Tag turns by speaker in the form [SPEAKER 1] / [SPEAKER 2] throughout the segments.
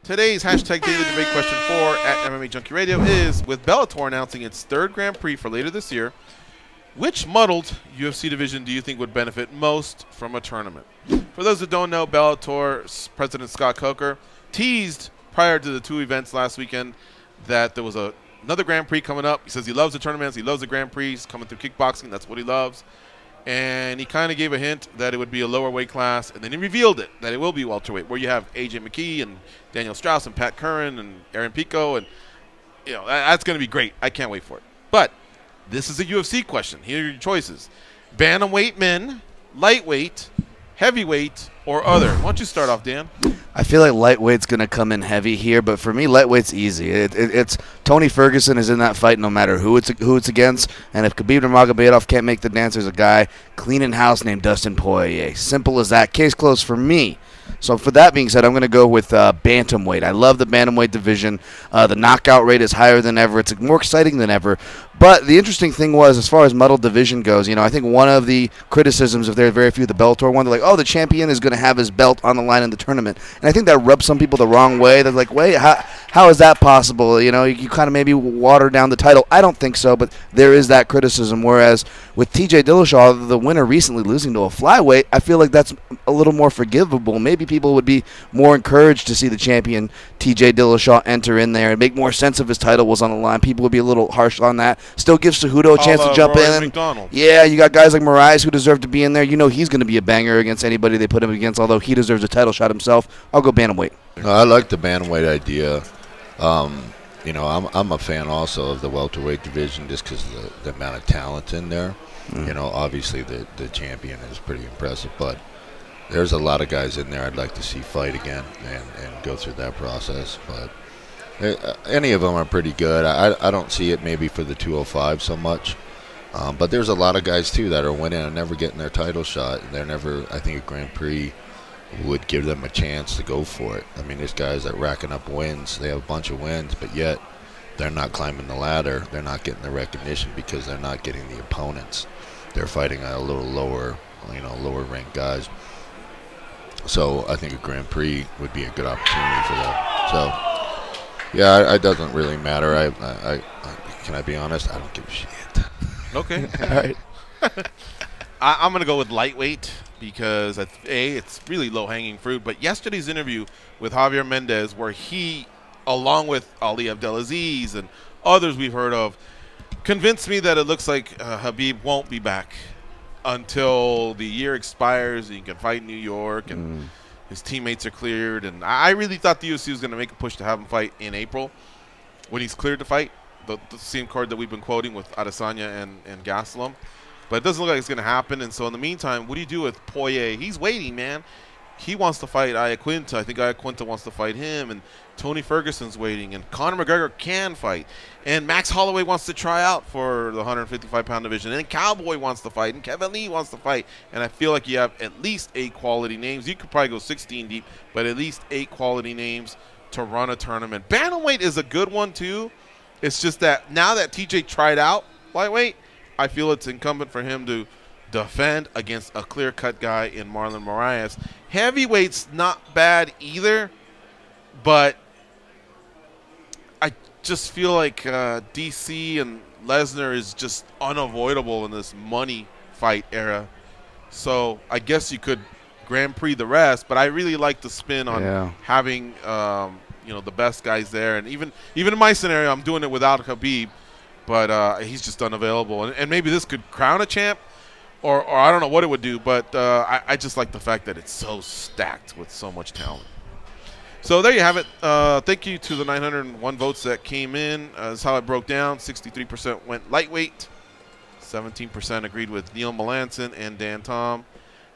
[SPEAKER 1] Today's hashtag daily debate question for at MMA Junkie Radio is, with Bellator announcing its third Grand Prix for later this year, which muddled UFC division do you think would benefit most from a tournament? For those that don't know, Bellator's President Scott Coker teased prior to the two events last weekend that there was another Grand Prix coming up. He says he loves the tournaments, he loves the Grand Prix, he's coming through kickboxing, that's what he loves. And he kind of gave a hint that it would be a lower weight class, and then he revealed it, that it will be welterweight, where you have AJ McKee and Daniel Strauss and Pat Curran and Aaron Pico, and that's going to be great. I can't wait for it. But this is a UFC question. Here are your choices: bantamweight men, lightweight, heavyweight, or other. Why don't you start off, Dan?
[SPEAKER 2] I feel like lightweight's going to come in heavy here, but for me, lightweight's easy. It's Tony Ferguson is in that fight no matter who it's against, and if Khabib Nurmagomedov can't make the dance, there's a guy cleaning house named Dustin Poirier. Simple as that. Case closed for me. So for that being said, I'm going to go with bantamweight. I love the bantamweight division. The knockout rate is higher than ever. It's more exciting than ever. But the interesting thing was, as far as muddled division goes, I think one of the criticisms, if there are very few, the Bellator one, they're like, oh, the champion is going to have his belt on the line in the tournament. And I think that rubs some people the wrong way. They're like, wait, how is that possible? You kind of maybe water down the title. I don't think so, but there is that criticism. Whereas with TJ Dillashaw, the winner recently losing to a flyweight, I feel like that's a little more forgivable. Maybe people would be more encouraged to see the champion TJ Dillashaw enter in there and make more sense if his title was on the line. People would be a little harsh on that. Still gives Cejudo a chance to jump in.
[SPEAKER 1] McDonald.
[SPEAKER 2] Yeah, you got guys like Moraes who deserve to be in there. He's going to be a banger against anybody they put him against, although he deserves a title shot himself. I'll go bantamweight.
[SPEAKER 3] I like the bantamweight idea. I'm a fan also of the welterweight division just because of the amount of talent in there. Obviously the champion is pretty impressive, but there's a lot of guys in there I'd like to see fight again and go through that process. But any of them are pretty good. I don't see it maybe for the 205 so much. But there's a lot of guys, too, that are winning and never getting their title shot. They're never, I think a Grand Prix would give them a chance to go for it. I mean, there's guys that racking up wins. They have a bunch of wins, but yet they're not climbing the ladder. They're not getting the recognition because they're not getting the opponents. They're fighting a little lower, lower ranked guys. So I think a Grand Prix would be a good opportunity for them. So, yeah, it doesn't really matter. Can I be honest? I don't give a shit.
[SPEAKER 1] Okay.
[SPEAKER 2] All right.
[SPEAKER 1] I'm going to go with lightweight because, it's really low-hanging fruit. But yesterday's interview with Javier Mendez, where he, along with Ali Abdelaziz and others we've heard of, convinced me that it looks like Khabib won't be back until the year expires and he can fight in New York and his teammates are cleared. And I really thought the UFC was going to make a push to have him fight in April when he's cleared to fight. The same card that we've been quoting with Adesanya and Gastelum. But it doesn't look like it's going to happen. And so in the meantime, what do you do with Poirier? He's waiting, man. He wants to fight Iaquinta. I think Iaquinta wants to fight him. And Tony Ferguson's waiting. And Conor McGregor can fight. And Max Holloway wants to try out for the 155-pound division. And Cowboy wants to fight. And Kevin Lee wants to fight. And I feel like you have at least 8 quality names. You could probably go 16 deep, but at least 8 quality names to run a tournament. Bantamweight is a good one, too. It's just that now that TJ tried out lightweight, I feel it's incumbent for him to defend against a clear-cut guy in Marlon Moraes. Heavyweight's not bad either, but I just feel like DC and Lesnar is just unavoidable in this money fight era. So I guess you could Grand Prix the rest, but I really like the spin on having the best guys there. And even in my scenario, I'm doing it without Khabib, but he's just unavailable. And maybe this could crown a champ, or I don't know what it would do, but I just like the fact that it's so stacked with so much talent. So there you have it. Thank you to the 901 votes that came in. That's how it broke down. 63% went lightweight. 17% agreed with Neil Melanson and Dan Tom.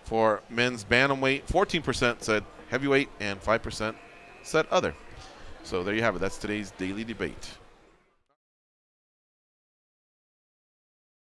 [SPEAKER 1] For men's bantamweight, 14% said heavyweight, and 5% said other. So there you have it. That's today's daily debate.